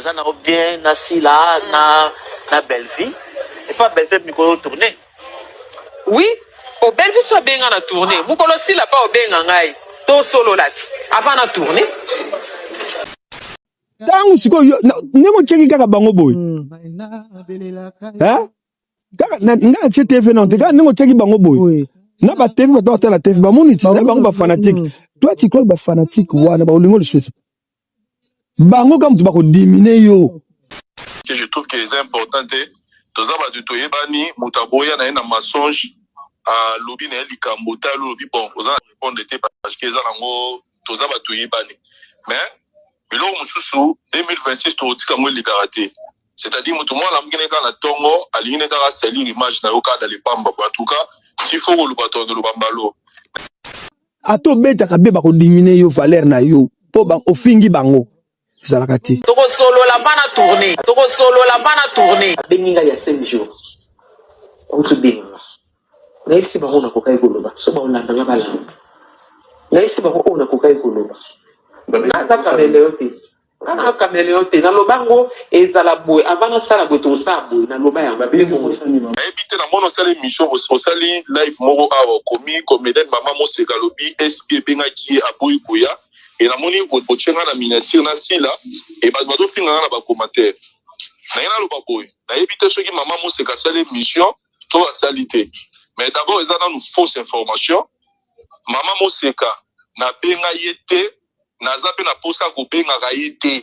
ça n'a bien nasi là na belle vie et pas belle vie micro tourner. Oui, au belle vie soit bien na tourner. Vous connaissez là pas au bien ngai. To solo là avant na tourner. Tangu siko nengo cheki kaka bango boy. Hein? Nga che TV non, nga nengo cheki bango boy. Na ba TV ba ta la TV ba moni ti na bango ba fanatique. Toi tu crois ba fanatique wana ba olingo le souci. Bango comme tu ba ko diminuer yo. Que je trouve que c'est important toza ba du toyebani mutaboya na ina mensonge a lobi na likambo ta lobi bon oza répondre te parce que za nango toza ba toyebani. Mais bilo mususu 2026 to tika mo li karaté. C'est-à-dire mutu mo la mgene ka na tongo aline ka salir image na yo ka dans les pamba en tout cas s'il faut le bateau de lobambalo. Ato beta ka be ba ko diminuer yo valeur na yo po ba ofingi bango. Zalakati. Toko solo la bana tourner. Toko solo la bana tourner. Beninga ya 5 jours. On se benga. Na isi ba hona kokai koloba. So ba olanda nga bala. Na isi ba hona kokai koloba. Na za kameleote. Na kameleote na lobango ezala boy avant sala boto sabo na loba ya babengo mosani mama. Ebite na mono sala émission au sali live moro awa komi comédienne maman mo sekalobi SB benga ki aboy koya. Et la moni ko tchenga na miniature na sila et ba do finga na ba commentaire na ina lo ba boy na ebite soki maman mo se ka sala mission to salité mais d'abord ils ont une fausse information maman mo se ka na benga yete na zabe na posa ko benga ga yete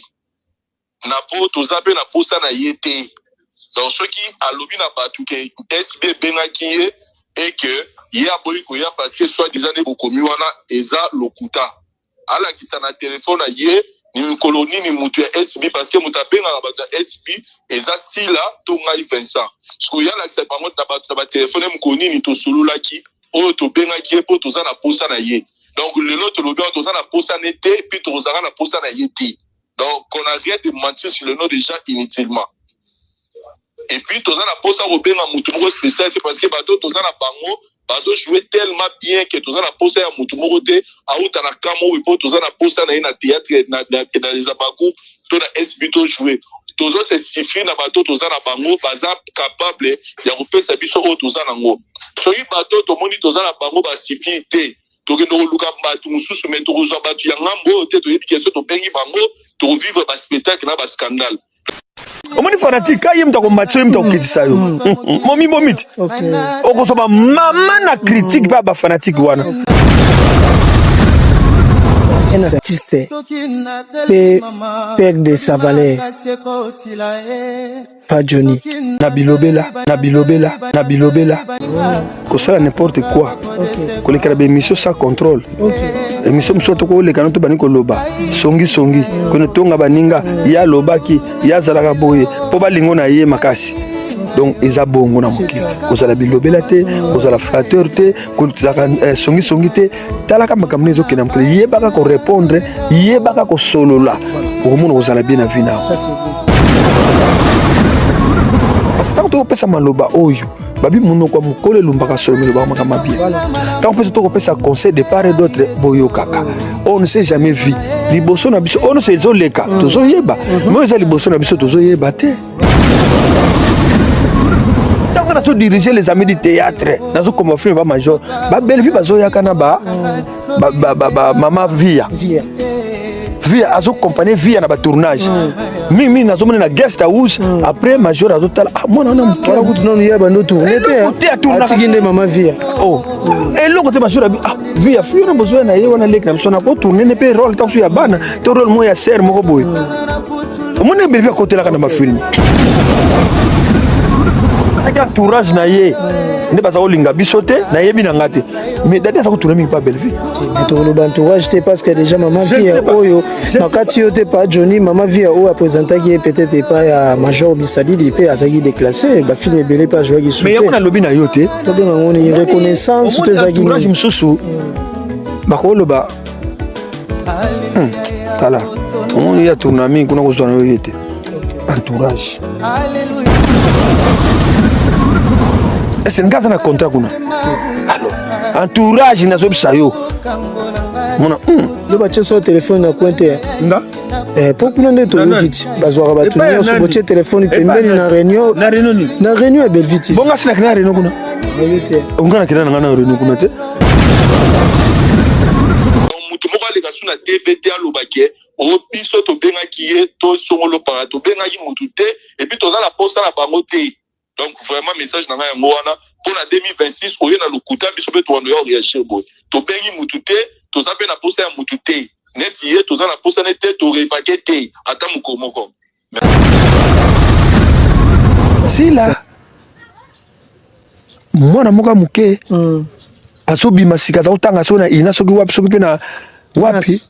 na po to zabe na posa na yete donc ceux qui a lobby na batu ke SB benga ki et que ya boy ko ya parce que soit disant ne ko komi wana eza lokuta ala qui s'en a téléphone yé ni colonie ni mutu SB parce que muta benga ba SB eza sila to ngai Vincent ce que ya la qui ça bango ba téléphone mu koni ni to solo la ki o to benga ki po to za na posa na yé donc le lot lo to za na posa nete puis to za na posa na yé donc on arrête de mentir sur le nom des gens inutilement et puis to za na posa ko benga mutu mo spécial parce que ba to za na bango bazo jouer tellement bien que tous en a posé à mutu morote a uta na kamo et pour tous en a posé na théâtre dans les abakou to na SB to jouer tous se siffler na bateau tous en a bango baza capable ya repesa biso o tous en ngo so yi bateau to moni tous en a bango ba siffler té to ke no luka batu mususu mais to zo batu ya ngambo te to yiki so to bengi bango to vivre ba spectacle na ba scandale. Omoni fanatique ka yem ta ko match yem ta ko kitisa yo. Momi bomit. Oko so ba mama na critique ba fanatique wana. Un artiste peut perdre sa valeur. Pas Johnny. Nabilobela. Kosala n'importe quoi. Koleka ba émission sans contrôle. Émission soit ko le kanoto bani ko loba. Songi. Kono tonga baninga ya lobaki ya zalaka boye. Po ba lingo na ye makasi. Donc eza bongo na mokili. Kozala bilobela te, kozala flatteur te, kozala songi te. Talaka makamne zo kena mokili. Yebaka ko répondre, yebaka ko solola. Pour monde kozala bien na vie na. Ça c'est bon. Parce que tant que tu pesa maloba oyo, babi munoko mukole lumbaka solo maloba makama bien. Tant que tu pesa conseil de part et d'autre boyo kaka. On ne sait jamais vu. Liboso na biso, on ne sait zoleka. Tozo yeba. Mais za liboso na biso tozo yeba te. Tant que tu diriger les amis du théâtre, nazo comme film ba major, ba belle vie bazo yakana ba mama via. Via azo compagnie via na ba tournage. Mimi nazo mona na guest house après major azo tala mona na mpara kutu non yeba ndo tourner te atiginde mama via oh et loko te major via fio na bozo na yewa na lek na sona ko tourner ne pe rôle ta ya bana to rôle mo ya ser mo ko boy mona be via côté la kana ma film c'est un tourage na ye ne pas olinga bisote na yebi na ngate mais date ça ko tourner mi pas belle vie mais to lo entourage te parce que déjà maman via oyo na kati yo te pas Johnny maman via o a présenté qui peut-être pas ya major Bisadi DP azaki déclassé ba film belé pas jouer qui mais on a lobby na yo te to bien on une reconnaissance to zaki ni msusu ba ko lo ba tala on y a tournami kuna ko zwana yo yete entourage est-ce que ngaza na contrat kuna alors entourage na zo bisayo mona le ba tcheso téléphone na pointe nga Pour que nous vite bazwara batu ni so botie téléphone pembeni na réunion ya Belviti bonga sina kana réunion kuna ungana kina ngana réunion kuna te mutu moko aleka su na TVT alobake o biso tobengaki ye to songolo para tobengaki mutu te et puis toza la posa na bango te. Donc vraiment message na ngai yango wana pour la 2026 oye na lokuta biso pe to ndo yo réagir boy to bengi mutu te toza pe na posa ya mutu te net ye toza na posa net te to repake te ata mukomoko sila mwana moka muke asobi masika za utanga sona ina soki wapi soki pe na wapi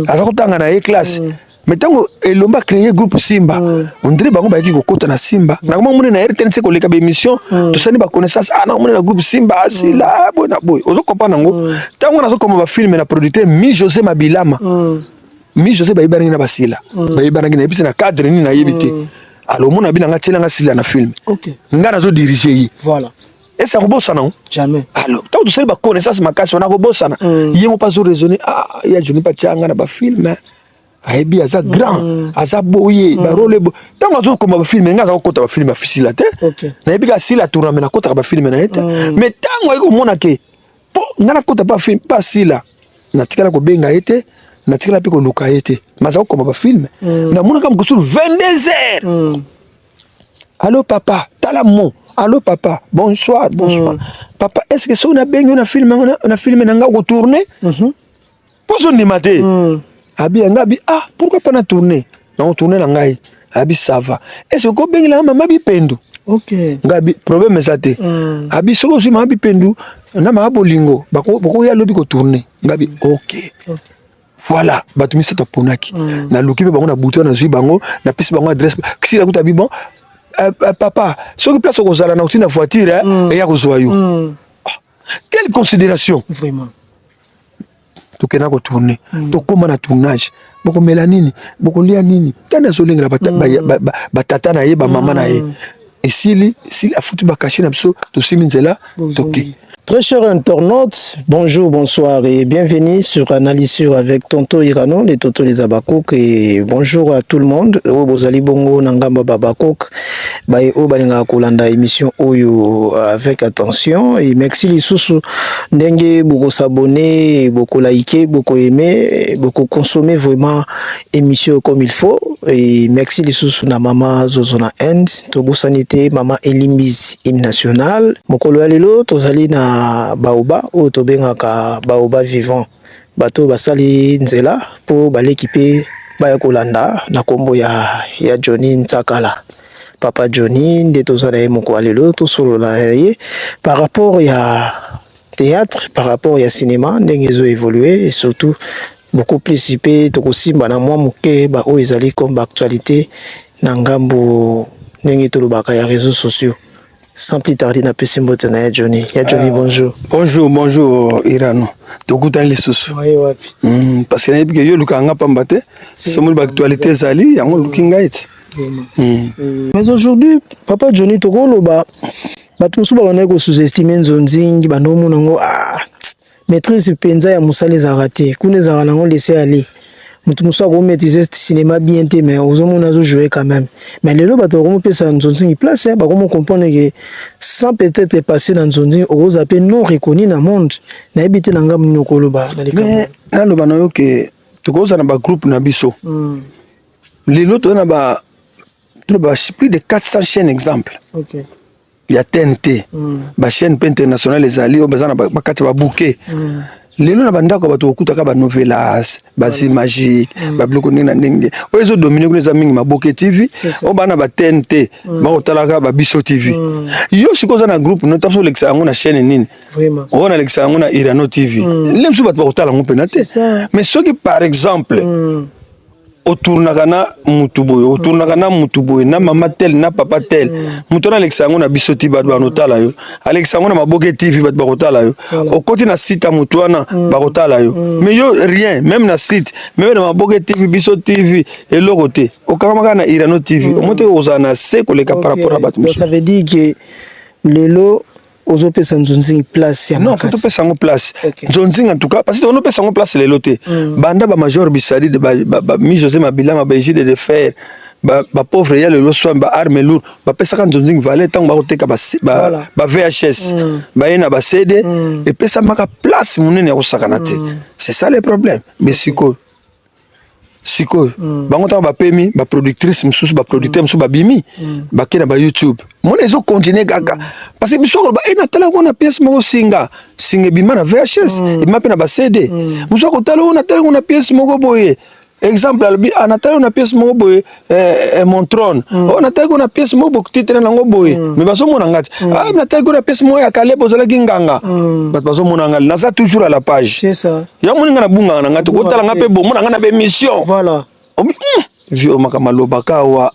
aza kutanga na ye classe mais tango elomba créer groupe Simba on dirait bango ba yiki kokota na Simba na koma mune na RTNC ko leka ba émission to sani ba connaissance na mune na groupe Simba asila boy na boy ozo kopana ngo tango na zo koma ba film na producteur Mi José Mabilama Mi José ba ibaringi na basila ba ibaringi na ebisi na cadre ni na yebite alors mona bina nga tela nga sila na film nga na zo diriger yi voilà et ça robosa non jamais alors tant que tu ba connaissance makasi on a robosa na yemo pas zo raisonner ya Johnny pa tianga na ba film ayebi aza grand aza boye ba rôle tango zo ko ba film nga za ko ta ba film afisila te na yebi ka sila tourna me na ko ta ba film na ete mais tango iko mona ke po nga na ko ta ba film pas sila na tikala ko benga ete na tikala pe ko luka ete maza ko ba film na mona kam ko sur 22h allô papa talamo allô papa bonsoir papa est-ce que ça on a benga on a filmé na nga ko tourner poso ni maté abi ngabi pourquoi pas na tourner na tourner na ngai abi ça va est-ce que ko bengi la mama bi pendu ngabi problème ça te abi soko si mama bi pendu na ma bolingo bako ya lobi ko tourner ngabi OK voilà batumi ça to ponaki na luki be bango na buto na zui bango na pisi bango adresse kisi la kuta bi bon papa soki place ko zala na utina voiture et ya ko zoyo quelle considération vraiment tokena ko tourner tokoma na tournage boko melanini boko lia nini tana zolenga batata na ye ba mama na ye esili afutu ba cacher na biso to siminzela toki. Très chers internautes, bonjour, bonsoir et bienvenue sur Analysure avec Tonto Irano, les Toto les Abakouk et bonjour à tout le monde. Bozali bongo nangamba babakok, bae o balinga kolanda émission oyo avec attention et merci les sous ndenge beaucoup s'abonner, beaucoup liker, beaucoup aimer, beaucoup consommer vraiment émission comme il faut et merci les sous na mama Zozona End, Togo Sanité, mama Elimbiz hymne national, mokolo ya lelo tozali na baoba ou tobengaka baoba vivant bato basali nzela po balekipe baya kolanda na kombo ya Johnny Ntakala papa Johnny nde tozala ye moko alelo to solola ye par rapport ya théâtre par rapport ya cinéma ndenge zo évoluer et surtout beaucoup plus ipé to kosimba na mwa moke ba o ezali comme actualité na ngambo ndenge tolobaka ya réseaux sociaux. Sans plus tarder, na pesi mbote na Johnny. Johnny, bonjour. Bonjour Irano. Tokuta les sous. Parce que na yebike yo lukanga pambate. C'est mon actualité zali, yango lukinga ite. Mais aujourd'hui, papa Johnny tokolo ba batumsu ba wana ko sous-estimer nzonzingi banomo nango maîtrise penza ya musali zarate. Kune zarana ngo laisser aller. Mutu ko maîtriser ce cinéma bien té mais ozomona zo jouer quand même mais lelo bato ko pesa nzonzingi place ba ko comprendre que sans peut-être passer dans nzonzingi oza pe non reconnu na monde na ebité na ngam nyokolo ba na leka mais alors bana yo ke tokoza na ba groupe na biso lelo to na ba plus de 400 chaînes exemple il y a TNT ba chaîne internationale les alliés obazana ba kati ba bouquet lelo na bandako bato okutaka ba novelas ba magique ba bloko ndenge na ndenge oyezo dominer kuna za mingi maboke TV obana ba TNT ba otalaka ba Biso TV yo sikoza na groupe no taso lexa ngo na chaîne nini vraiment on lexa ngo na Irano TV lemsu bato ba otala ngo penate mais soki par exemple otournaka na mutuboy na mama tel na papa tel mutona Alexango na Biso TV ba notala yo Alexango na maboke TV ba kotala yo okoti na site mutwana ba kotala yo mais yo rien même na site même na maboke TV Biso TV et lokote okamaka na Irano TV omote ozana se koleka par rapport à battu. Ça veut dire que lelo ozopesa nzonzingi place ya non faut topesa yango place Okay. nzonzingi en tout cas parce que onopesa yango place lelo te banda bamajor bisalide mi José Mabilama baégide de fer bapauvre ya lelo soin baarme lourd bapesaka nzonzingi vale ntango bakoteka ba VHS baye na basede epesamaka place monene ya kosakana te c'est ça le problème mais sikoyo bango ntango bapemi baproductrice mosusu baproducteur mosusu babimi bake na bayoutube mona ezokontinue kaka parce que biso akoloba natala ngo na pièce moko singa ebima na VHS ebima mpe na basede mosu akotala ngo natala ngo na pièce moko boye exemple alobi natala ngo na pièce moko boye Montron natala ngo na pièce moko boye titre nango boye mais bazomona ngati natala ngo na pièce moko ya kale bozalaki nganga bato bazomona ngali naza toujours à la page c'est ça ya moninga na bunganga na ngati kotala nga mpe bomona nga na bémission voilà vio makama lobaka wa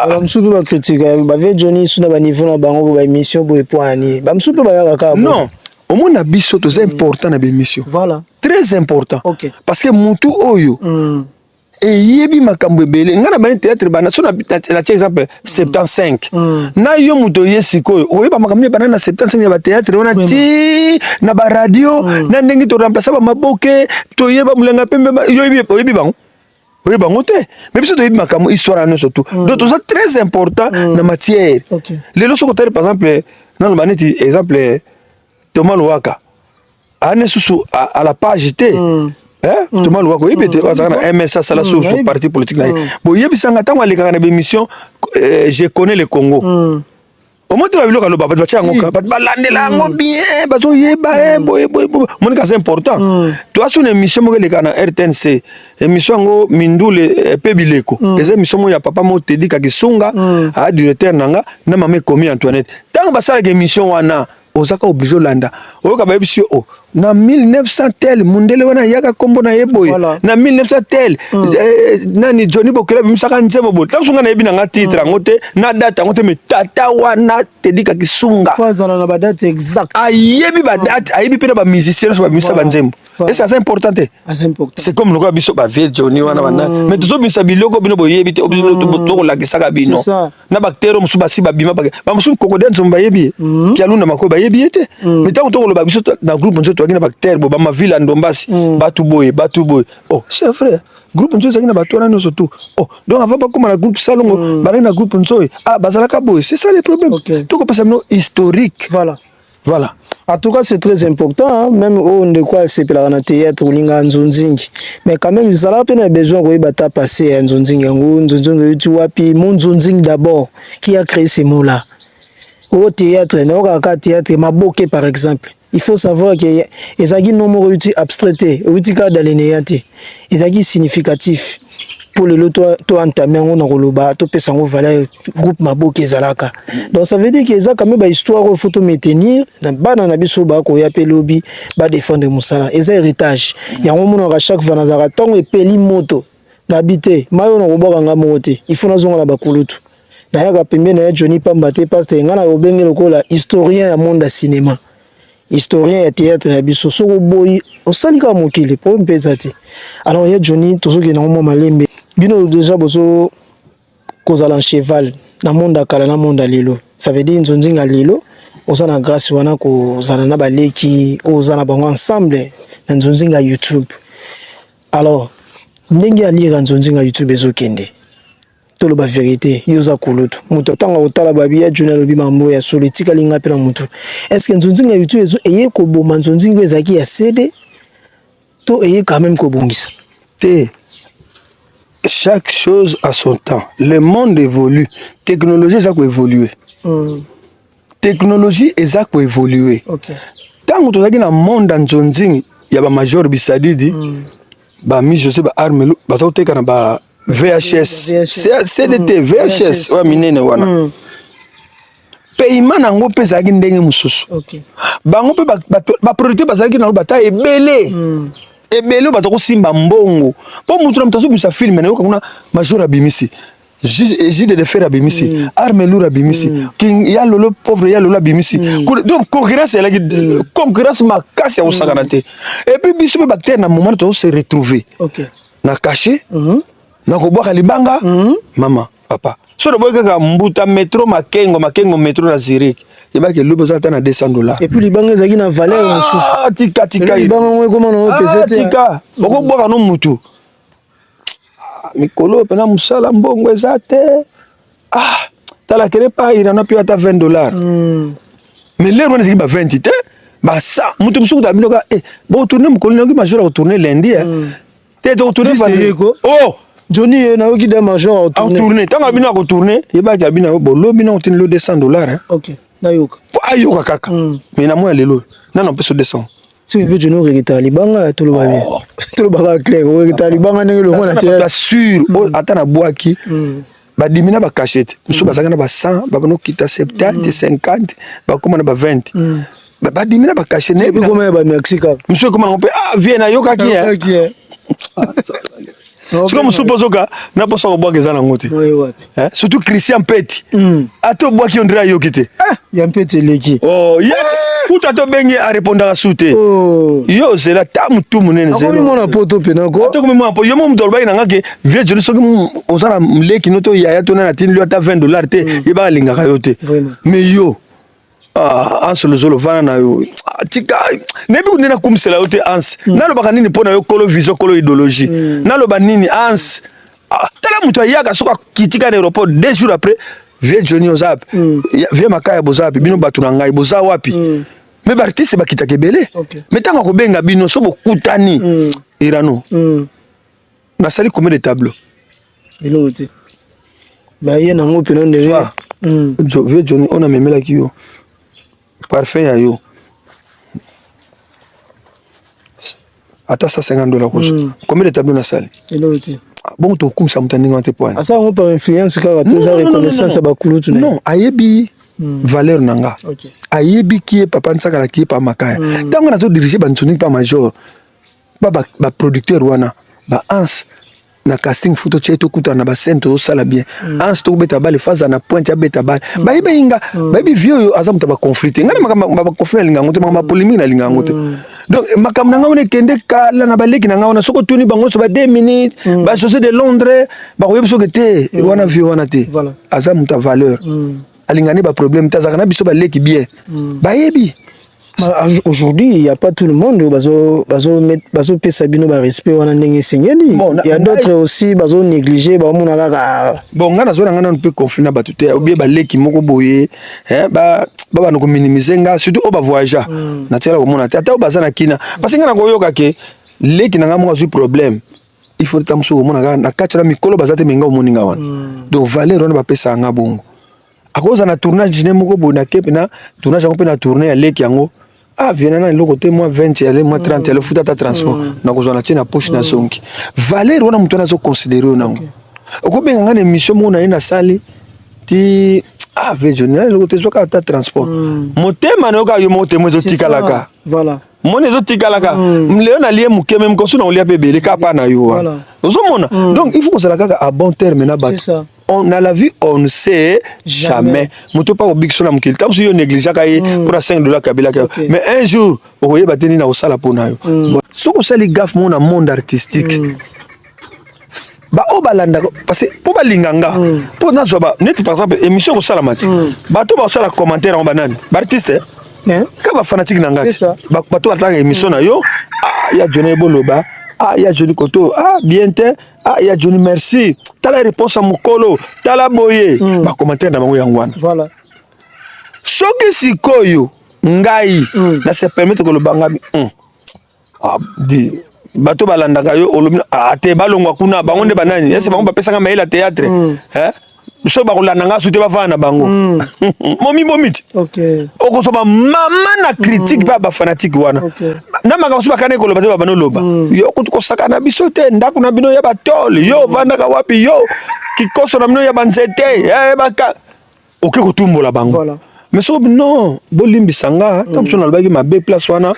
bamsusu bakritika bave Johnny suna baniveau na bango baémission boye poani bamsusu bayaka kaka non omona biso toza important na bémission voilà très important okay. parce que mutu oyo eyebi makambo ebele nga na bani théâtre bana so na exemple 75 na yo mutu oye sikoyo oyeba makambo ebana na 75 ya bathéâtre wana ti na baradio na ndenge toremplace bamaboke toyeba mulenga pembe oyebi bango bango te mais biso toyebi makambo histoire ano surtout donc toza très important na matière lelo soko tali par exemple nano baneti exemple Thomas Louaka ane susu à la page te Thomas Louaka oyebi te bazaka na MSA sala sur parti politique na ye bo yebisanga ntango alekaka na bémission je connais le Congo omote babiloko aloba bato batia yango ka bato balandela yango bien bazoyeba boye monika c'est important toaso na émission moko eleka na RTNC émission yango mindule pe bileko eza émission moko ya papa mo Teddy Kakisunga a directeur nanga na mama ekomi Antoinette ntango basalaka émission wana ozaka obligé olanda oyoka bayebisi yo na 1900 tel mundele wana yaka kombo na yeboye na 1900 tel nani Johnny Bokela bimisaka nzembo bo tsansunga na yebi na nga titre ngo te na date ngo te me tata wana Teddy Kakisunga fazana na ba date exact ayebi ba date ayebi pe na ba musiciens so ba bimisa ba nzembo et ça c'est important c'est comme le biso ba vie Johnny wana wana mais tozo bimisa biloko bino boyebi te obino to ko lakisaka bino na bactéro musu basi ba bima ba musu kokoden so ba yebi ki alunda makoba yebi te mais tant to ko ba biso na groupe nzo to na bactéro bo ba ma ville ndombasi batu boye c'est vrai groupe nzo zakina bato na surtout donc avant pas comme na groupe salongo ba na groupe nzo bazalaka boye c'est ça le problème to ko pesa no historique voilà en tout cas c'est très important même on de quoi c'est pour la théâtre ou linga nzonzingi mais quand même ils ont pas besoin de bata passer à nzonzingi nzonzingi tu vois puis mon nzonzingi d'abord qui a créé ces mots là au théâtre non ka théâtre maboke par exemple il faut savoir que ezaki nombre uti abstrait uti ka dalinéati ezaki significatif pour le lot to entamer on roloba to pesa ngo valeur groupe maboke ezalaka donc ça veut dire que eza quand même ba histoire il faut to maintenir na bana na biso ba ko ya pelobi ba défendre musala eza héritage yango mona ka chaque fois na zaka tongo epeli moto na bité mayo na koboka nga mote il faut nazonga na bakulutu na ya ka pembe na Johnny Pambate pasteur ngana obenge lokola historien ya monde ya cinéma historien ya théâtre na biso soko boyi osalika mokili po mpeza te alors ya Johnny tozoki na mo malembe bino déjà bozo kozala en cheval na monde akala na monde lelo ça veut dire nzonzinga lelo ozana grâce wana kozana na baleki ozana bango ensemble na nzonzinga YouTube alors ndenge ya lire nzonzinga YouTube ezokende tolo ba vérité yoza kulutu muto tanga otala babi ya Johnny lobi mambo ya solitika linga pe na mutu est-ce que nzonzinga YouTube ezo eye ko boma nzonzinga ezaki ya CD to eye quand même ko bongisa te chaque chose a son temps le monde évolue technologie eza ko évoluer technologie eza ko évoluer tango tozaki na monde nzonzinga ya ba major bisadidi ba mi José ba armelo ba toteka na ba VHS CDT VHS wa minene wana paiement nango pe zaki ndenge mususu bango pe ba producteur bazaki na bata ebele bato ko simba mbongo po mutu na mtaso bisa film na yokuna major abimisi Gide de fer abimisi arme lourd abimisi king ya lolo pauvre ya lolo abimisi donc concurrence la concurrence makasi ya osakana te et puis biso pe bactère na moment to se retrouver na caché na kobwaka libanga mama papa so na boyeka mbuta metro makengo metro na Zurich et bah que le besoin à $200. Et puis les banques ils ont une valeur ah tika les banques comment on peut tika boko boka no mutu mikolo pena musala mbongo ezate tala kele pa ira na pio ata $20 mais l'air on est ba 20 te ba ça mutu musuku da binoka bon tourner mukolo na ki major retourner lundi te to tourner oh Johnny na oki da major tourner tanga bino ko tourner e ba ja bino bo lo bino otini lo $200 OK na yoka ayoka kaka mais na moi lelo na non peso 200 si veut Johnny regita libanga to lo ba bien to lo ba clair regita libanga ne lo mona te sûr ata na boaki ba dimina ba cachette muso bazanga na ba 100 ba no kita 70 50 ba koma na ba 20 ba dimina ba cachette ne bi koma ba Mexique muso koma na pe viens na yoka ki c'est comme si on n'a pas ça au bois que ça n'a pas surtout Christian Petit à toi bois qui on dirait yokite il y a un petit leki oh yeah tout à toi bengi à répondre à souté yo c'est la tam tout mon nene c'est mon poto penako to comme moi yo mon dolba ina ngake vieux je so on ça leki noto ya to na tin lui ata $20 te il ba linga kayote mais yo en solo zolo vana na yo tika nebi kunena kumsela yote ans nalo baka nini pona yo kolo vision kolo idéologie nalo ba nini ans tala muto yaka soka kitika na aéroport 2 jours après vieux Johnny Ozap vieux makaya bozap bino batu na ngai boza wapi mais ba artiste ba kitaka belé mais tanga ko benga bino so bokutani irano na sali combien de tableaux bino wote ba yena ngopi non déjà vieux Johnny on a memela ki yo parfait ya yo ata $150 koso combien de tableaux na salle bon to kumsa mutandinga wate poani asa on par influence kaka to za reconnaissance ba kulutu non ayebi valeur nanga ayebi ki papa nsaka ki pa makaya tango na to diriger ba ntuni pa major ba producteur wana ba ans na casting photo cheto kuta na ba scène to sala bien ans to beta bale faza na pointe ya beta bale ba ibe inga ba ibe vieux azamuta ba conflit ngana ba conflit linga ngote ba polémique na linga ngote donc makam nanga one kende kala na baleki nanga ona soko tuni bango so ba 2 minutes ba chaussée de Londres ba ko yebiso kete wana vieux wana te azamuta valeur alingani ba problème tazaka na biso ba leki bien ba yebi. Aujourd'hui, il n'y a pas tout le monde bazo pesa bino ba respect wana ndenge sengeli. Il y a d'autres aussi bazo négliger ba mona kaka. Bon ngana zo ngana on peut confiner na batute ou bien ba leki moko boye ba no ko minimiser nga surtout o ba voyager. Na tela ko mona ata o bazana kina parce que ngana ko yoka ke leki nanga mo azu problème. Il faut tamso ko mona na katira mikolo bazate menga o moninga wana. Donc valeur on ba pesa nga bongo. A cause na tournage ne moko bo na kepe na tournage ko pe na tourner ya leki yango. Viens na loko te moi 20 aller moi 30 aller futa ta transport na ko zona tina poche na sonki valeur wana mutana zo considérer nango okobenga ngane mission mo na ina sali ti visionnaire loko te zo ka ta transport motema na ka yo motema zo tikalaka voilà mone zo tikalaka mleo na lie muke même ko suna olia bebele ka pa na yo voilà ozomona donc il faut que ça la kaka à bon terme na ba on a la vie on ne sait jamais muto pa obik sona mukil tam so yo négliger ka ye pour $5 kabila ka mais un jour okoye bateni na osala pona yo so ko sali gaffe mon na monde artistique ba o balanda parce que pour balinganga pour na zo ba net par exemple émission ko sala match ba to ba sala commentaire en banane ba artiste ka ba fanatique na ngati ba to atanga émission na yo ya Johnny Boloba ya Johnny Koto bien te ya Johnny merci tala réponse à mukolo tala boye ba commentaire na bango yangwana voilà soki sikoyo ngai na se permettre ko le bangabi di bato balandaka yo olomina te balongwa kuna bango nde banani ese bango bapesanga maila théâtre so bakolanda nga sute bafana na bango momi bomiti okosoba mama na critique pa bafanatique wana na makambo so bakana ekoloba te babanoloba yo kutu kosakana biso te ndako na bino ya batole yo vandaka wapi yo kikoso na bino ya banzete baka oke kotumbola bango mais so non bolimbisa nga tamso na lobaki mabe place wana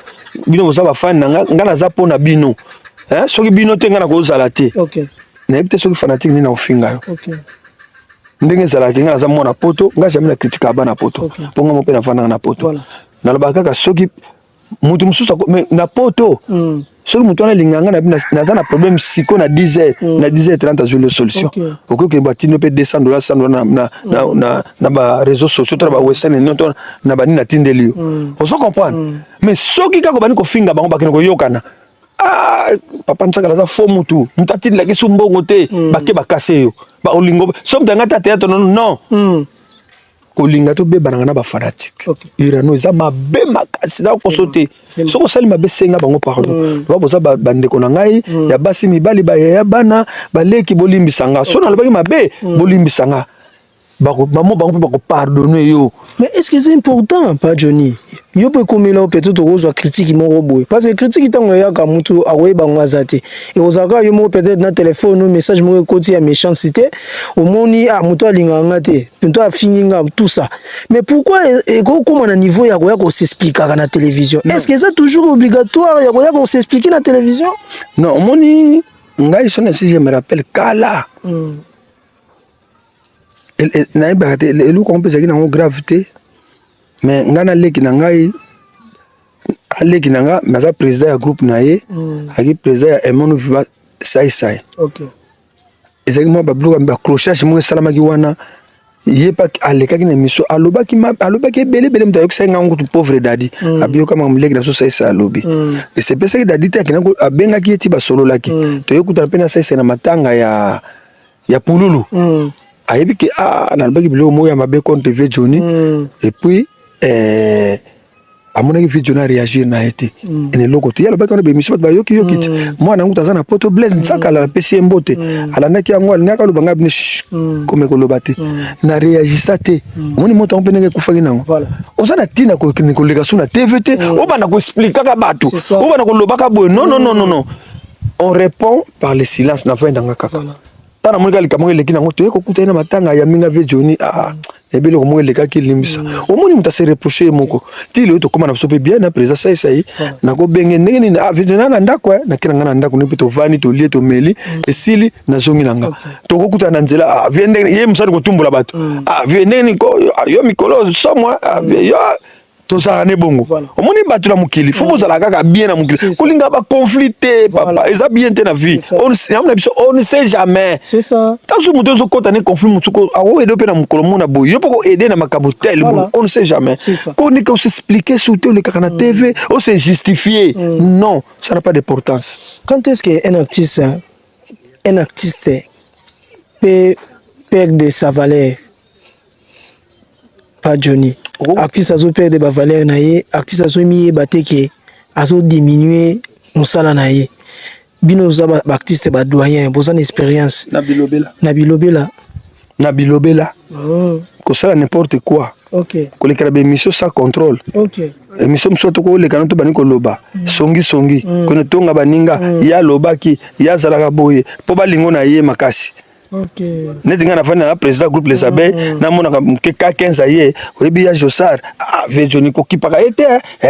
bino boza bafani na nga naza mpona bino soki bino te nga na kozala te nayebi te soki fanatique nini na ofinga yo ndenge ezalaki nga naza mwana poto nga jamai na critique aba na poto mpo nga mpe nafandanga na poto nalobaka kaka soki mutu mosusu na poto soki mutu wana linganga naza na problème siko na 10h30 azwi le solution okoki batino mpe $200 $100 na baréseaux sociaux to na bawestern union to na banini natindeli yo ozo comprendre mais soki kaka bani kofinga bango bakende koyokana papa nsakala aza fo mutu mutu atindilaki so mbongo te bake bakase yo baolingo so mutu anga ta théâtre non kolinga to bebananga na bafanatique irano eza mabe makasi na koso te soko sali mabe senga bango pardon ba boza bandeko na ngai ya basi mibali ba ya bana baleki bolimbisanga so na lobaki mabe bolimbisanga maman bango peut pardonner yo. Mais est-ce que c'est important pas Johnny? Yo peut comme là peut-être rose critique mon robot parce que critique tant ya ka mutu awe bango azate et ozaka yo mo peut-être na téléphone message mo côté ya méchanceté au moni mutu alinga ngate mutu afininga tout ça mais pourquoi et comment na niveau ya ko s'expliquer na télévision? Est-ce que c'est toujours obligatoire ya ko s'expliquer na télévision? Non moni ngai sona si je me rappelle kala na ibakate elu ko mpesa kina ngo gravité mais ngana leki na ngai aleki na nga maza président ya groupe na ye aki président ya Emono Viva sai OK ezaki mo ba bloga ba crochet mo salama ki wana ye pa alekaki na miso alobaki bele mta yok senga ngo tu pauvre dadi abiyo kama mleki na so sai alobi et c'est parce que dadi ta kina ko abenga ki eti ba solo laki to yokuta pena sai na matanga ya pululu ayebi ke na lobaki bilo mo ya mabe contre V Johnny et puis amonaki V Johnny a réagir na été ene lokote ya lobaki on be mission ba yoki moi na nguta za na poto blaze nsaka la pesi mbote alandaki yango alingaka lobanga bine comme ko lobate na réagissa te moni moto on penenge kufaki nango oza na tina ko leka suna TVT o bana ko expliquer ka bato o bana ko lobaka boy non on répond par le silence na fin ndanga kaka tana monika likamwe leki nango to ekokuta ina matanga ya minga V Johnny ebele ko moke leka ki limbisa omoni muta se reprocher moko ti le to koma na sope bien na président sai na ko benge ndenge ni V Johnny na ndako na kina ngana ndako ni pito vani to lie to meli esili na zongi nanga to kokuta na nzela viende ye musali ko tumbola bato viende ni ko yo mikolo so moi yo tozala ne bongo omoni bato na mukili fo bozala kaka bien na mukili kolinga ba confliter papa eza bien te na vie on ne sait jamais c'est ça tant que muto zo kota ne conflit mutuko awo edo pe na mukolo mona boy yo poko aider na makambo tel on ne sait jamais qu'on ne s'expliquer sur le kaka na TV on se justifier non ça n'a pas d'importance. Quand est-ce qu'un artiste peut perdre sa valeur? Pas Johnny. Artiste azo perdre ba valeur na ye, artiste azo mi bateke azo diminuer musala na ye. Bino za ba artiste ba doyen, boza expérience. Na bilobela. Ko sala n'importe quoi. OK. Ko le karabe mission sans contrôle. OK. Mission soto ko le kanato bani ko loba. Songi. Ko ne tonga baninga ya lobaki, ya zalaka boye. Po ba lingo na ye makasi. OK. Netinga na fana na président groupe les abeilles na mona ke ka 15 aye oyebi ya Josar V Johnny ko kipaka ete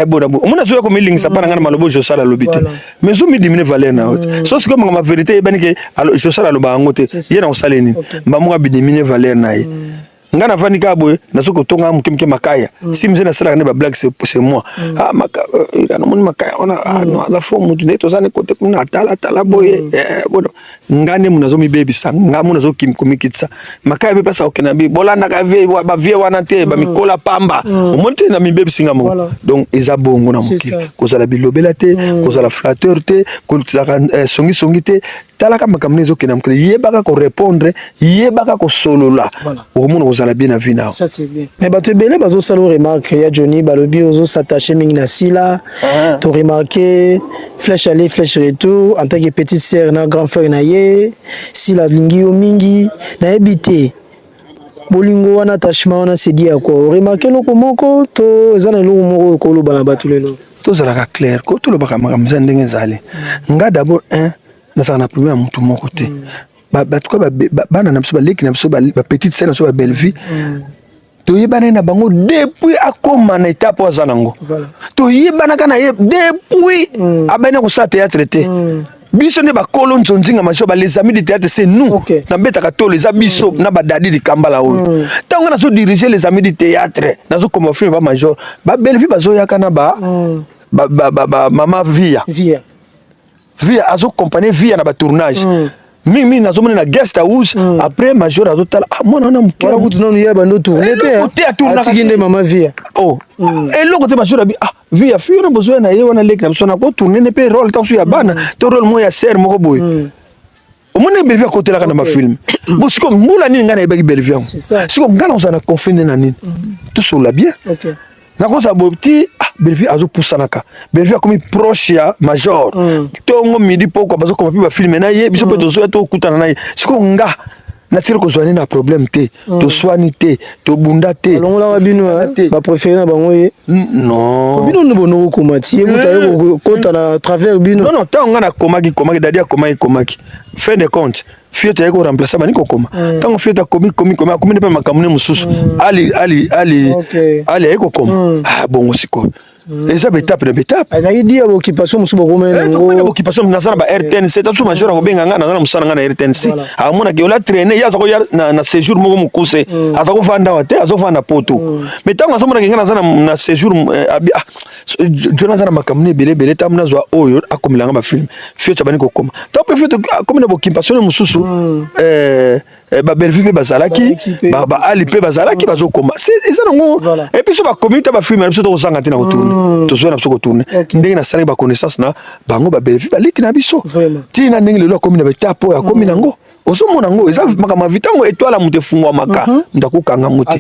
bona mona zo ko milingisa pana ngana malobo Josar alobite mais zo mi diminuer valeur na haute so siko ma vérité ebani ke Josar aloba ngote ye na osaleni mba mo bi diminuer valeur na ye ngana fani ka boye na soko tonga mukimke makaya si mzee na sala ne ba blague c'est moi maka ira no moni makaya ona no la forme tu neto zane kote kuna tala boye bono ngane munazo mi baby sanga munazo kimkomikitsa makaya be pesa okena bi bolanda ka vie ba vie wana te ba mikola pamba omonte na mi baby singa mo donc eza bongo na mukili kozala bilobela te kozala flatteur te kozala songi te talaka makamne zo kena mukili yebaka ko répondre yebaka ko solola omono la bien à vie now. Ça c'est bien. Mais bah tu belé bazo salo remarque ya Johnny balobi ozo s'attacher mingi na sila. Tu remarqué flèche aller flèche retour en tant que petite sœur na grand frère na ye sila lingi o mingi na ebité. Bolingo wana attachement wana c'est dit à quoi? Remarqué loko moko to ezana loko moko ko lo bana batule no. To zala clair ko to lo baka makamza ndenge zale. Nga d'abord na sa na premier mutu moko te. Bana na biso baleki na biso ba petite scène na biso ba belle vie to yebana na bango depuis akoma na étape azanango to yebana kana ye depuis abana ko sa théâtre te biso ne ba kolo nzonzinga macho ba les amis du théâtre c'est nous na betaka to les abiso na ba dadi di kambala oyo tango na so diriger les amis du théâtre na so comme film ba major ba belle vie bazo yakana ba mama via via azoaccompagner via na ba tournage mingi nazomona na guest house après major azotala mwana wana moke wala kutu nanu ya bando tourner te atiki nde mama via eloko te major abi via fio na besoin na ye wana leki na biso na ko tourner ne pe rôle tanso ya bana to rôle mo ya ser moko boye omona Bellevue akotelaka na bafilme bo siko mbula nini ngai nayebaki Bellevue yango siko ngai nakozala na conflit nde na nini tosolola bien nakosa boye ti Bellevue azopusanaka Bellevue akomi proche ya major tongo midi poko bazokoma mpe bafilme na ye biso mpe tozoya tokutana na ye siko nga natiri kozwa nini na problème te toswani te tobunda te alongolaka bino bapréféré na bango ye non bino nde bono kokoma ti ye kuta ye kokota na travers bino non ntango nga nakomaki dadi akomaki fin de compte fio te ye koremplace bani kokoma ntango fio te akomi nde mpe makambo ne mosusu ali aye kokoma bongo sikoyo eza betape na betape azalaki dia baoccupation mosusu bakomai nango occupation naza na ba RTNC tasu major akobenga nga naza na mosala nga na RTNC amonaki ola traîner ye aza koya na séjour moko mokuse aza kovanda wa te azovanda poto mais ntango azomonaki nga naza na séjour jona aza na makambo ne ebelebele ntango nazwa oyo akomelanga bafilme fio tia bani kokoma ntango mpe fio akomi na baoccupation ne mosusu Bellevue mpe bazalaki baali mpe bazalaki bazokoma eza nango epuis so bakomi ta bafilme na biso tokozanga te na kotourne tozoya na biso kotourne ndenge nasalaki baconnaissance na bango Bellevue baleki na biso ntina ndenge lelo akomi na betape oyo akomi nango ozomona yango eza makambo vitango etwala moto efungwamaka moto akokanga mote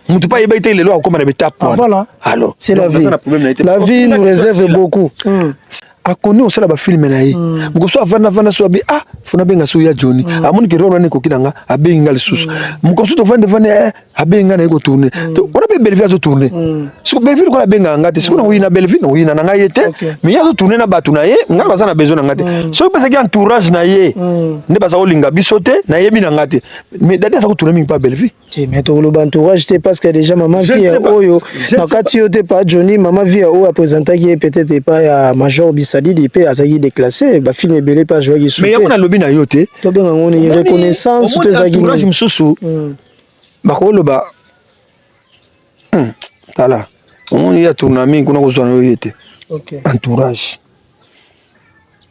moto mpe ayebaki te lelo akokoma na betape wana alors c'est la vie nous réserve beaucoup akoni osala bafilme na ye mokoso avanda so abi fona benga so ya Johnny amoniki role wana ekoki nanga abengi nga lisusu mokoso tovande abengi nga na ye kotourne wana mpe Bellevue azotourne siko Bellevue lokola abenga nga te siko na oyina Bellevue na oyina na ngai ye te mais ye azotourne na bato na ye nga baza na besoin na nga te soki pesaki entourage na ye nde baza kolinga biso te nayebi na nga te mais dadi aza kotourne mingi mpa Bellevue mais tokoloba entourage te parce que déjà mama vie oyo nakati yo te pa Johnny mama vie oyo apresentaki ye peut-être pas ya major Bisadidi pe azaki déclassé bafilme ebele pa joaki mais yango nalobi na yo te tobenga ngo ni reconnaissance to ezaki entourage mosusu bakoloba tala omoni ya tourna mingi kuna kozwa na yo ye te entourage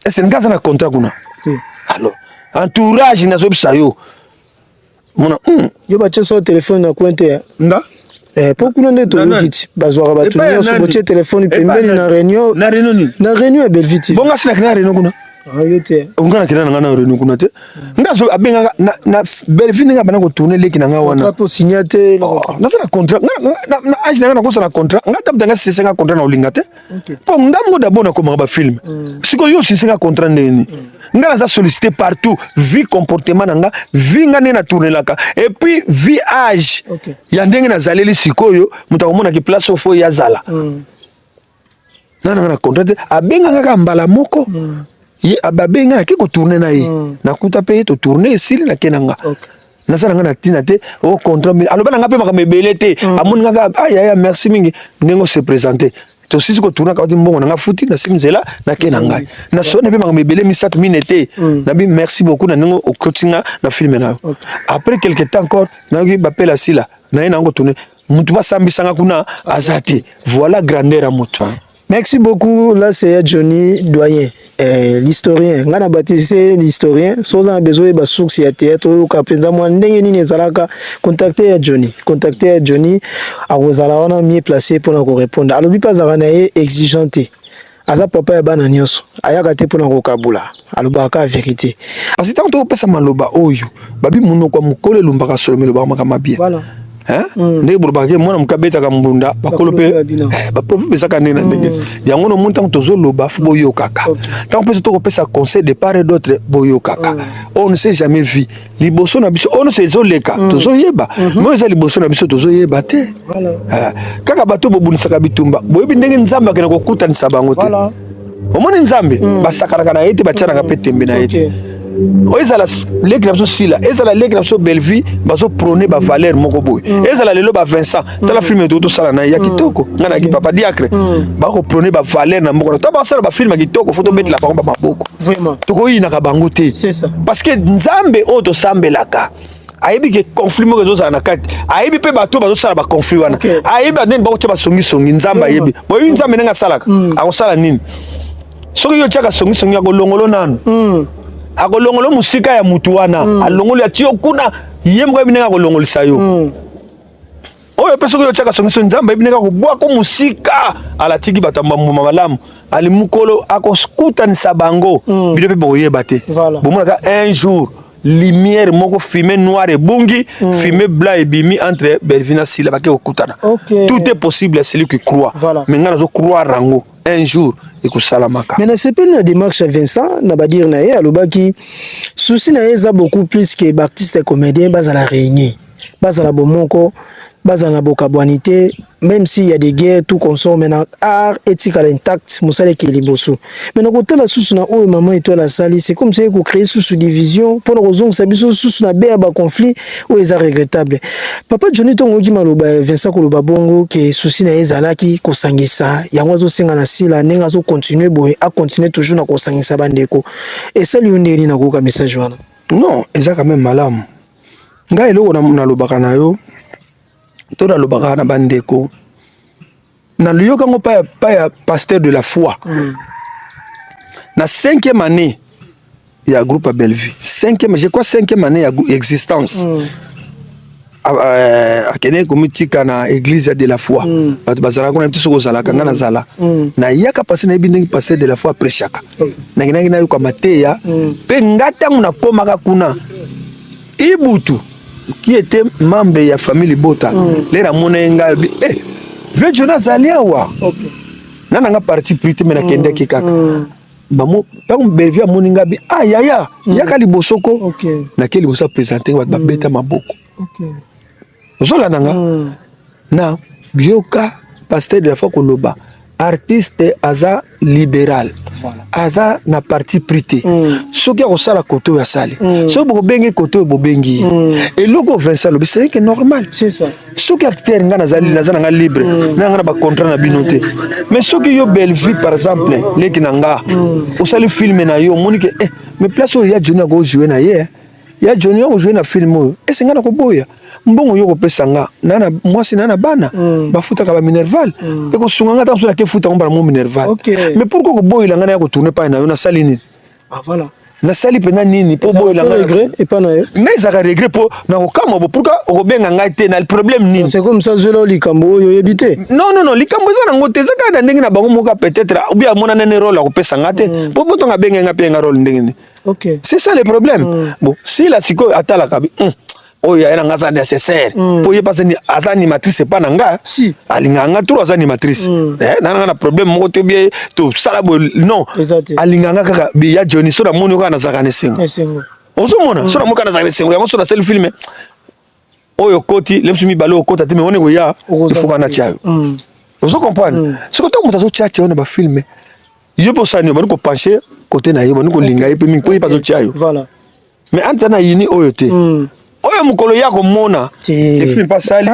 est-ce nga aza na contrat kuna alors entourage nazobisa yo mona yo batie so telefone na coin te nga po kuna nde toyoki ti bazwaka bato nyonso botie telefone pembeni na réunion ya Bellevue TV bonga sinaki na réunion kuna yo te onga nakenda na nga na réunion kuna te nga zo abengaka na Bellevue ndenge bana kotourne leki na nga wana po signa te naza na contrat na age na nga nakosa na contrat nga tabuta nga sisenga contrat na olinga te po ngamgo d'abord nakomaka bafilme sikoyo yo sisenga contrat ndeni nga naza sollicité partout vie comportement na nga vie nga ndenge natournelaka et puis vie age ya ndenge nazaleli sikoyo moto akomonaki place ofo ye azala nanga na contrat te abenga kaka mbala moko ye ababenga nake kotourne na ye nakuta mpe ye totourne esili nake nanga nasala nga na ntina te o contrat aloba nanga mpe makambo ebele te amoni kaka ayaya merci mingi ndenge ose présente tosisi kotourna kaka ti mbongo nanga futi nasili nzela nake na ngai nasone mpe makambo ebele misato mine te nabi merci beaucoup na ndenge okotinga na filme na yo après quelque temps encore nayoki bapela sila na ye nango tourne mutu basambisanga kuna aza te voilà grandeur ya moto. Merci beaucoup. Là, c'est Johnny Doyen, l'historien. On a baptisé l'historien. Si vous avez besoin de sources à théâtre, ou qu'après moi, contactez Johnny. Contactez Johnny. Vous allez mieux placé pour nous répondre. Alors, il pas à exigeanté. Aza papa ya bana nyonso ayaka te pona kokabula alobaka vérité parce que tant to pesa maloba oyo babi munoko mukole lumbaka solomelo ba makama bien voilà ndenge bolobaka mwana mukabeta ka mbunda bakolo pe ba profit besaka ndenge na ndenge yango no muntu tango tozoloba fu boyokaka tant pesa to kopesa conseil de part et d'autre boyokaka on ne sait jamais vu liboso na biso on ne sait zoleka tozoyeba mais eza liboso na biso tozoyeba te kaka bato bobunisaka bitumba boyebi ndenge nzambe akena kokutanisa bango te omoni nzambe basakanaka na ye te batianaka mpe tembe na ye te ezala leki na biso sila ezala leki na biso Bellevue bazo prôner ba valeur moko boye ezala lelo ba Vincent tala film to sala na ya kitoko ngana ki papa diacre ba ko prôner ba valeur na moko to ba sala ba film kitoko photo mettre la bango ba maboko vraiment to ko yina ka bango te c'est ça parce que nzambe o to sambelaka ayebi ke conflit moko ezozala na kati ayebi mpe bato bazosala ba conflit wana ayebi ndeni bakotia basongisongi nzambe ayebi boyebi nzambe ndenge asalaka akosala nini soki yo tiaka songisongi akolongolo nanu akolongolo musika ya mutu wana alongolo ya tio kuna ye moko yebi ndenge akolongolisa yo oyo mpe soki yo tiaka songisongi nzambe yebi ndenge akobwako musika alatiki bato mbambuma malamu ali mukolo akokutanisa bango bino mpe bokoyeba te bomonaka un jour lumière moko fumée noire ebungi fumée blanc ebimi entre Belleville na Sila bake kokutana tout est possible à celui qui croit mais nga nazo croire rango un jour ekosalamaka. Mais na sepeli na démarche à Vincent na ba dire na ye alobaki souci na ye za beaucoup plus que artiste et comédien bazala réunir bazala bomoko bazala bokabwanité même s'il y a des guerres tout consort maintenant art éthique à l'intact musale ki liboso mais na côté la sous na o maman et toi la sali c'est comme si ko créer sous division pour raison ça biso sous na ba conflit ou est regrettable papa Johnny tongo ki maloba Vincent ko loba bongo ke souci na ezalaki ko sangisa yango zo senga na sila nenga zo continuer boy a continuer toujours na ko sangisa bandeko et ça lui ndeli na ko ka message wana non eza quand même malamu ngai eloko na lobaka na yo to na lobaka na bandeko na liyoka ngo pa ya pasteur de la foi na 5e année ya groupe à Bellevue 5e je crois 5e année ya existence akene komitika na église de la foi bato bazala kuna mtiso kozala kanga na zala na yaka passer na bindingi passer de la foi prêchaka na kinaki na yoka mateya pe ngata nguna komaka kuna Ibutu qui était membre de la famille Bota, les Ramona Ngalbi, vieux Jonas Aliawa. Nana nga parti prité mais na kende ki kaka. Bamo tango Bellevue moningabi yaya yaka libosoko. Na ke liboso présenter ba beta maboko. Zola nanga na bioka pasteur de la foi koloba artiste aza libéral aza na parti prité soki akosala koto ya sali soki bobengi koto bobengi eloko Vincent lobi c'est que normal c'est ça soki acteur nga nazali naza nga libre na nga ba contrat na binoté mais soki yo Bellevue par exemple leki nanga osali film na yo moni ke mais place o ya Johnny go jouer na ye ya Johnny go jouer na film oyo esenga na koboya mbongo yo kopesa nga nana mwasi nana bana bafutaka ba minerval eko sunga nga tanso na ke futa ngomba mo minerval mais pourquoi ko boyela nga na ko tourner pa na yo na sali nini voilà na sali pena nini po boyela nga regret et pas na yo nga izaka regret po na ko kama bo pourquoi ko benga nga te na le problème nini c'est comme ça zelo likambo yo yebité non likambo za na ngote zaka na ndenge na bango moka peut-être ou bien mona na ne rôle ko pesa nga te po boto nga benga nga pe nga rôle ndenge ni c'est ça le problème bon si la siko atala kabi oyo ya nga za nécessaire po ye passer ni aza animatrice pas nanga si alinga nga trop aza animatrice na problème moko te bien to sala bo non alinga nga kaka bi ya Johnny so na moni ko na zaka nesengo ozo mona so na moka na zaka nesengo ya so na sel film oyo koti lemsumi balo kota te me one ko ya ifuka na chayo ozo comprendre ce que to muta zo chacho on ba film yo po sani ba ko pencher côté na yebo ko linga yepe mingi po ye pas zo chayo voilà mais antana yini oyo te oyo mukolo yako mona et film pas sali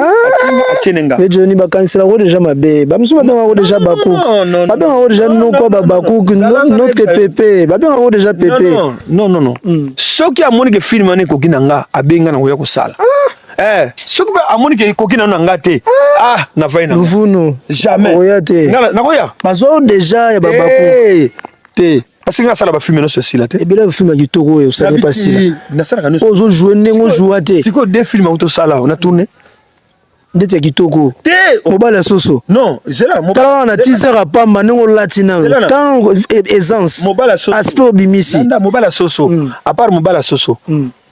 atinenga mais Johnny bakansela ko déjà mabe bamsu babenga ko déjà bakouk babenga ko déjà noko bakouk notre pépé babenga ko déjà pépé non soki amoni ke film ane ko kinanga abenga na ko ya ko sala soki amoni ke ko kinanga nga te na vaina luvuno jamais oyate na ko ya bazo déjà ya bakouk te parce que ça la ba film no ceci là te et bien le film du Togo et ça n'est pas si na sala kanu ozo jouer nengo jouate siko deux films auto sala on a tourné ndete kitoko te mobala soso non c'est là mobala na teaser apamba nengo latina tant essence mobala soso aspect obimisi nda mobala soso à part mobala soso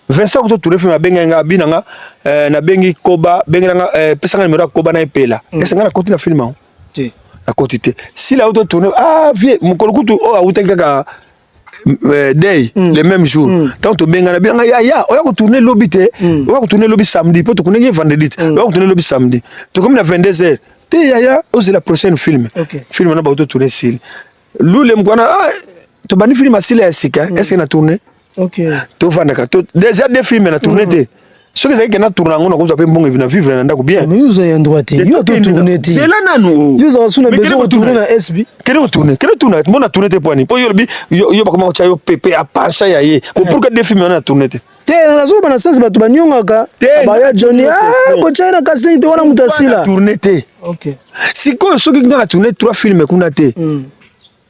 Vincent ko tourné film benga binanga na bengi koba benga pesanga numéro koba na epela est-ce nga na continue film hein à côté si la auto tourne vieux mukolukutu utaki kaka day le même jour tant to benga na binanga ya oya ko tourner lobby te oya ko tourner lobby samedi po to kunenge vendredi oya ko tourner lobby samedi to comme na 22h te ya c'est la prochaine film film na ba auto tourner sil lule mkwana to bani film asile ya sika est-ce que na tourner to vandaka to déjà des films na tourner te ce que c'est que na tourner ngona ko zape mbongo vina vivre na ndako bien mais yo za droite yo to tourner te c'est là nanu yo za suna besoin de tourner na SB quel tourner mona tourner te point po yo ba comment cha yo pepe a pasha ya ye ko pour que des films na tourner te na zo bana sense batu banyongaka ba ya Johnny ko china casting te wana mutasila tourner te siko soki na tourner 3 films kuna te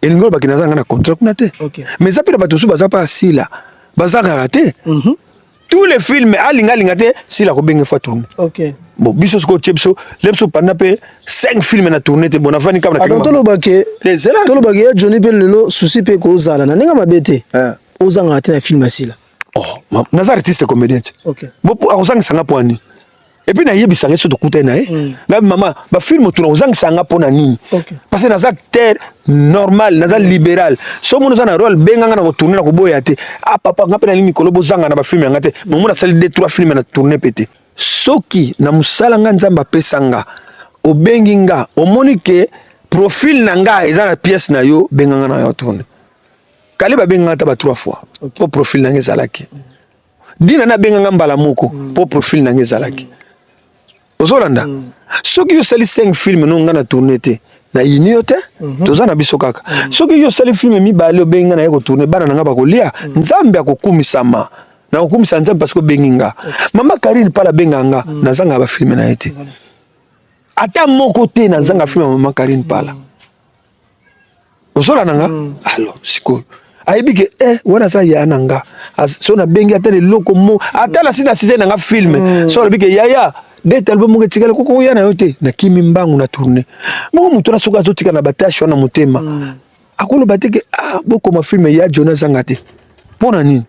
elingo bakina zanga na contrat kuna te mais ça peut bato so baza pas asila baza raté tous les films alinga te sila ko benga fa tourner bon biso ko tchepso lepso pendant pe 5 films na tourner te bon avani kam na kema to lo bake Johnny pe lelo souci pe ko zala na ninga mabete ozanga te na film asila naza artiste comédien bon ozanga sanga poani et puis na yebisa reso to kuta na na mama ba film tourner ozanga sanga pona nini parce que naza acteur normal naza libéral so mo na rôle benga na ko tourner na ko boya te papa ngape na limi kolobo zanga na ba film ngate mo na sali 2-3 films na tourner pété soki na musala nga nzamba pesanga obengi nga omoni ke profil na nga eza na pièce na yo benga nga na yo tourner kale ba benga ta ba 3 fois po profil na nga ezalaki dina na benga nga mbala moko po profil na nga ezalaki ozolanda soki yo sali 5 films no nga na tourner te na inio te toza na biso kaka soki yo sali film mibale obenga na yo ko tourner bana nga ba kolia nzambe akokumisama na okumisa nzambe parce que benginga mama Karine pala benganga nazanga ba film na été ata moko te nazanga film mama Karine pala osola nanga alors siko aibike wana sa ya nanga so na bengi ata le loko mo ata la sina sise nanga film so bike yaya de album mo tikala koko ya na yote na kimi mbangu na tourner mo mutu na soka zotika na batashi wana mutema akolo bateke boko ma film ya Jonas ngate pona nini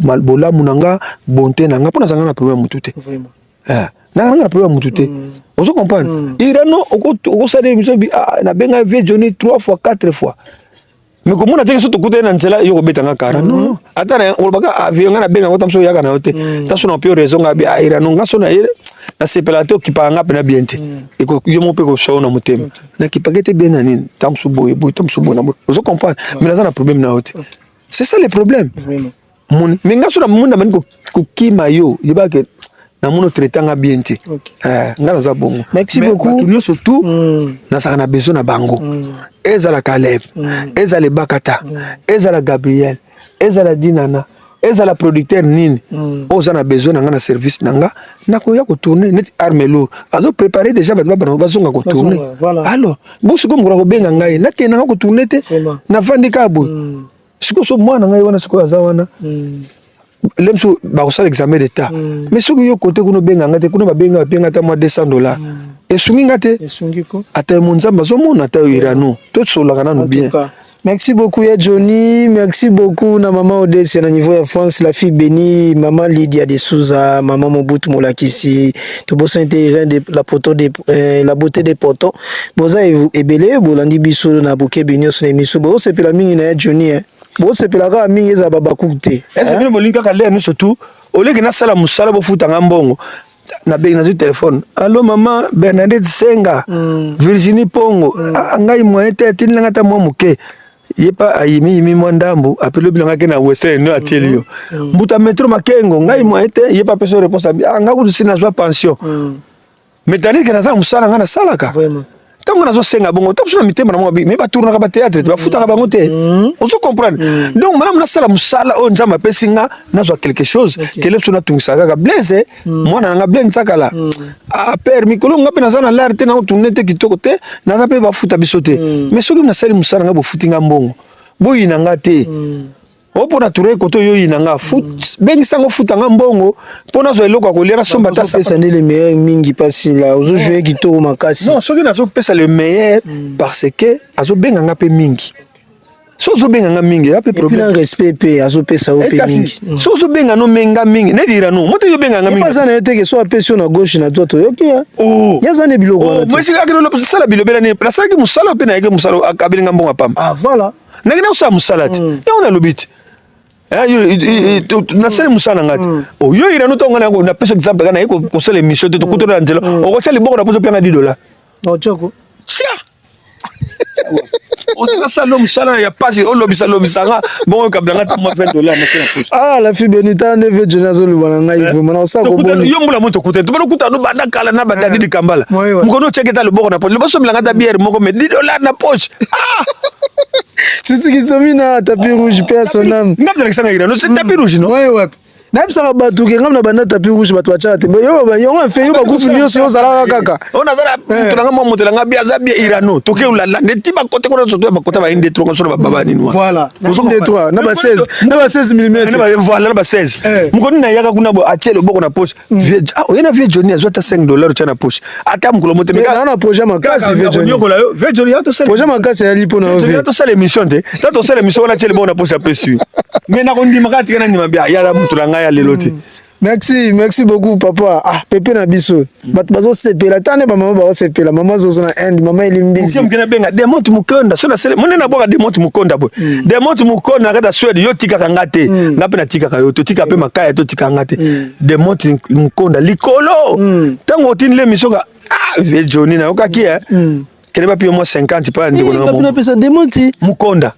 malbola munanga bonté nanga pona zanga na problème mutute na problème mutute ozo comprendre irano oko sale biso na benga vie Johnny 3 fois 4 fois mais comment na teke so to kuta na nzela yo ko betanga kara non ata na olbaka avion nga na benga ko tamso yaka na yote taso na pio raison nga bi irano nga so na ire na sepelato kipanga pe na biente eko yo mo pe ko so na mutema na kipagete bien na nini tamso boy tamso boy na ozo comprendre mais na za na problème na yote. C'est ça le problème. Mon mais nga so na munda mani ko kima yo yeba ke na mono traitanga bien te. Nga za bongo. Merci beaucoup. Nous surtout na ça na besoin na bango. Ezala Caleb, ezala Bakata, ezala Gabriel, ezala Dinana, ezala producteur nini. Oza na besoin nga na service nanga na ko ya ko tourner net arme lourd. Ado préparer déjà ba bazonga ko tourner. Alors, bo siko ngora ko benga ngai na ke na ko tourner te na vandika bo. Siko so mwana ngai wana siko azawana lemso ba osala examen d'état mais siko yo côté kuno benga ngate kuno ba benga ta mo $200 esungi ngate esungi ko ata monzamba zo mona ta irano to sola kana no bien. Merci beaucoup ya Johnny, merci beaucoup na maman Odesse na niveau ya France, la fille bénie, maman Lydia de Souza, maman Mobutu Molakisi, to bossa intelligent de la poto de la beauté des potos. Boza ebele bolandi biso na bouquet béni so na miso bo sepela mingi na ya Johnny bo sepela ka mingi eza baba kukute. Est-ce que bolinga ka le surtout oleke na sala musala bo futa ngambongo na bengi na téléphone. Allô maman Bernadette Senga, Virginie Pongo, ngai moyen te tinanga ta mo muke. Yepa ayimi mwandambu apelo bilanga ke na western no atelio mbuta metro makengo ngai mo ete yepa peso réponse nga ku sina zwa pension mais tani ke na za musala nga na salaka vraiment tango na zo senga bongo tapso na mitemba na mo bi me ba tourna ka ba théâtre ba futa ka bango te on se comprendre donc madame na sala musala o nzamba pesinga na zo quelque chose que lepso na tungisa ka blaze mwana nga blaze sakala a père mikolo nga pe na za na l'arte na tourner kitoko te na za pe ba futa bisote mais soki na sali musala nga bo futinga mbongo boyi na nga te opo na tourner koto yo yinanga foot bengi sango futanga mbongo pona zo eloko ko lera somba ta pesa ne le meilleur mingi pasi la ozo jouer kitoko makasi non soki na zo pesa le meilleur parce que azo benga nga pe mingi so zo benga nga mingi ape problème et puis respect pe azo pesa o pe mingi so zo benga no menga mingi ne dira no moto yo benga nga mingi pasa na ete ke so apesio na gauche na droite yoki ya ya zane biloko wana moi si akelo lo sala bilobela ne place ki musala pe na yeke musala akabelinga mbongo pamba voilà na ngena usa musala ti ya ona lobiti na sele musana ngati yo ira no tonga nango na pesa exemple kana yeko ko sele mission te to kutola nzela o ko tsali bongo na poso panga $10 no choko sia on se ça l'homme musala ya pasi o lobisa nga bongo kablanga ta mo $20 na tena poso la fille benita ne veut Jonas le balanga il vraiment na sa ko boni yo mbula moto kuta to bana kuta no banda kala na banda di kambala mkono cheketa le bongo na poso le boso blanga ta bière moko me $10 na poche c'est ce qui sont mis na tapis rouge paix à son âme ngapza kisanga ira no c'est tapis rouge non ouais Na bisa ba tu ke ngam na bana tapi rouge ba tu acha te. Yo nga fe yo ba groupe nyo so zala kaka. On a zala tulanga mo motelanga bia zabia irano. Toke ulala ne tiba kote ko so ba kota ba inde tronga so ba baba ni noa. Voilà. Inde 3 na ba 16. Na ba 16 mm. Voilà na ba 16. Mukoni na yaka kuna bo atiele boko na poche. On a vu Johnny azota $5 cha na poche. Ata mukolo mote meka na projet makasi ve Johnny. Ve Johnny ya to sala. Projet makasi ya lipo na ve. Ya to sala émission te. Tato sala émission na tiele bo na poche apesu. Mais na kondi makati kana nyima bia ya la mutulanga ya leloti. Merci beaucoup papa. Ah Pepe na biso. Bat bazo sepela tane ba maman ba sepela. Maman zo na end, maman elimbizi. Ukiam kena benga Demont Mukonda. So na sele mona na boka Demont Mukonda bo. Demont Mukonda kata Swede yo tika kangate. Ngape na tika kayo to tika pe makaya to tika ngate. Demont Mukonda likolo. Tango tinle misoka ve Johnny na okaki kene ba pio mo 50 pa ndiko na mo. Papa pesa Demonti Mukonda.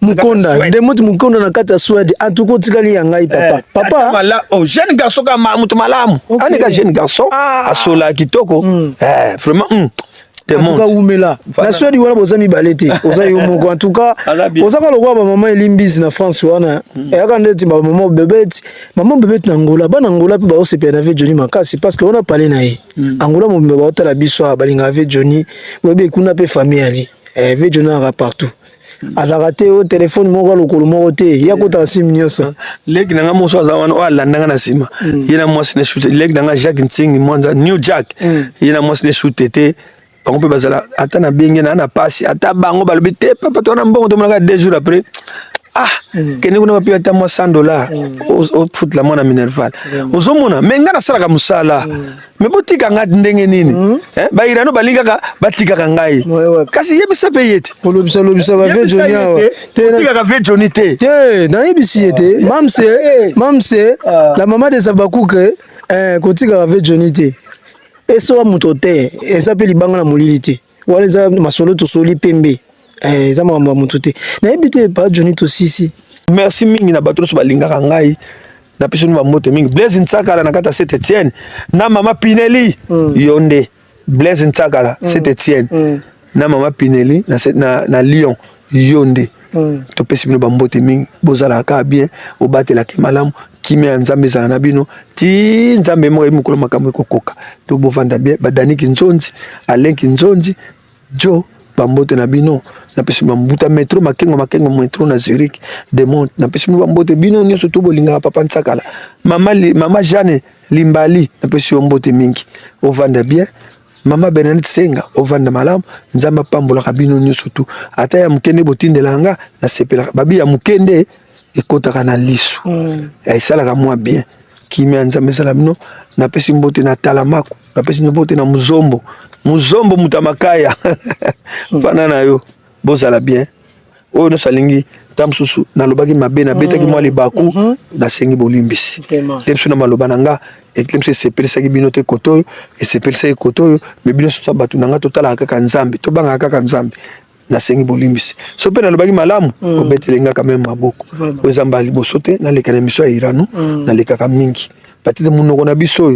Demonti Mukonda na kata Swede. Atuko tikali ya ngai papa. Papa mala jeune garçon ka mutu malamu. Ani ka jeune garçon asola kitoko. Vraiment Demonti umela. Na Swede wana bozami balete. Oza yo moko en tout cas. Oza ka lokwa ba maman elimbizi na France wana. Yaka ndeti ba maman bebeti. Maman bebeti na Angola. Ba na Angola pe ba osepe na ve Johnny makasi parce que on a parlé na ye. Angola mo ba otala biso balinga ve Johnny. Webe kuna pe famille ali. Ve Johnny ara partout. Azarate au téléphone moko lokolo moko te. Ya kota sim nyoso. Leg na ngamo so azawana o alandanga na sima. Yena mwasi ne shoot. Leg na Jacques Ntsing Mwanza New Jack. Yena mwasi ne shoot te. On peut bazala atana bengi na pasi ata bango balobi te papa to na mbongo to monaka 2 jours après kene kuna papi ata mo $100 au foot la mona minerval ozomona menga na sala ka musala me botika nga ndenge nini ba irano balinga ka batika ka ngai kasi yebisa pe yeti lobisa ba ve Johnny te tika ka ve Johnny te na yebisi yete mamse la maman de Sabakouke kotika ka ve Johnny te eso wa mutote eza pe libanga na molili te wala eza masolo to soli pembe eza mambo ya mutote na ebite pa Johnny to sisi merci mingi na bato so balingaka ngai na peso ni bamoto mingi Blaise Ntsakala na kata Saint Etienne na mama Pineli yonde Blaise Ntsakala Saint Etienne na mama Pineli na Lyon yonde to pesi bino bambote mingi bozala ka bien obatela ki malamu kimi ya nzambe ezala na bino ti nzambe moko mokolo makambo ekokoka to bovanda bien badani kinzonzi Alain Kinzonzi jo bambote na bino na pesi mbuta metro makengo metro na Zurich Demont na pesi bambote bino nyonso to bolinga papa Ntsakala mama Jeanne Limbali na pesi mbote mingi ovanda bien mama Bernadette Senga ovanda malamu nzamba pambola kabino nyonso tu ata ya mukende botindelanga na sepela babi ya mukende ekotaka na lisu esalaka mwa bien kimi nzambe sala bino na pesi mbote na talamako na pesi mbote na muzombo mutamakaya pana na yo bozala bien oyo no salingi tamsusu na lobaki mabe na betaki mwa libaku na sengi bolimbisi temsu na maloba nanga eklemse sepelisaki bino te koto e sepelisaki koto me bino so batu nanga totala kaka nzambe to banga kaka nzambe na sengi bolimbisi so pe na lobaki malamu obetelenga kame maboko ozamba liboso te na leka na miso ya irano na leka ka mingi patite munoko na biso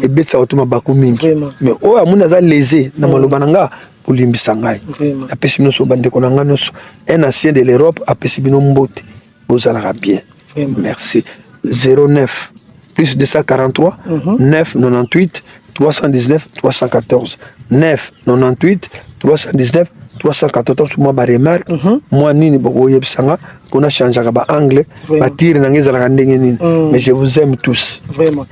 ebetsa oto mabaku mingi mais oyo amuna za lésé na maloba nanga bolimbisa ngai apesi bino so bandeko na ngai nyonso un ancien de l'Europe apesi bino mbote bozalaka bien merci 09 plus 243 998 319 314 998 319 314 moi ba remarque moi nini boko yebisanga pona changer ba anglais ba tire na ngezala ka ndenge nini mais je vous aime tous vraiment.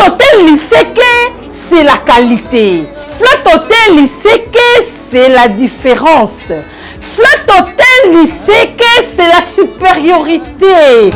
Hotel, il sait que c'est la qualité. Flat Hotel, il sait que c'est la différence. Flat Hotel, il sait que c'est la supériorité.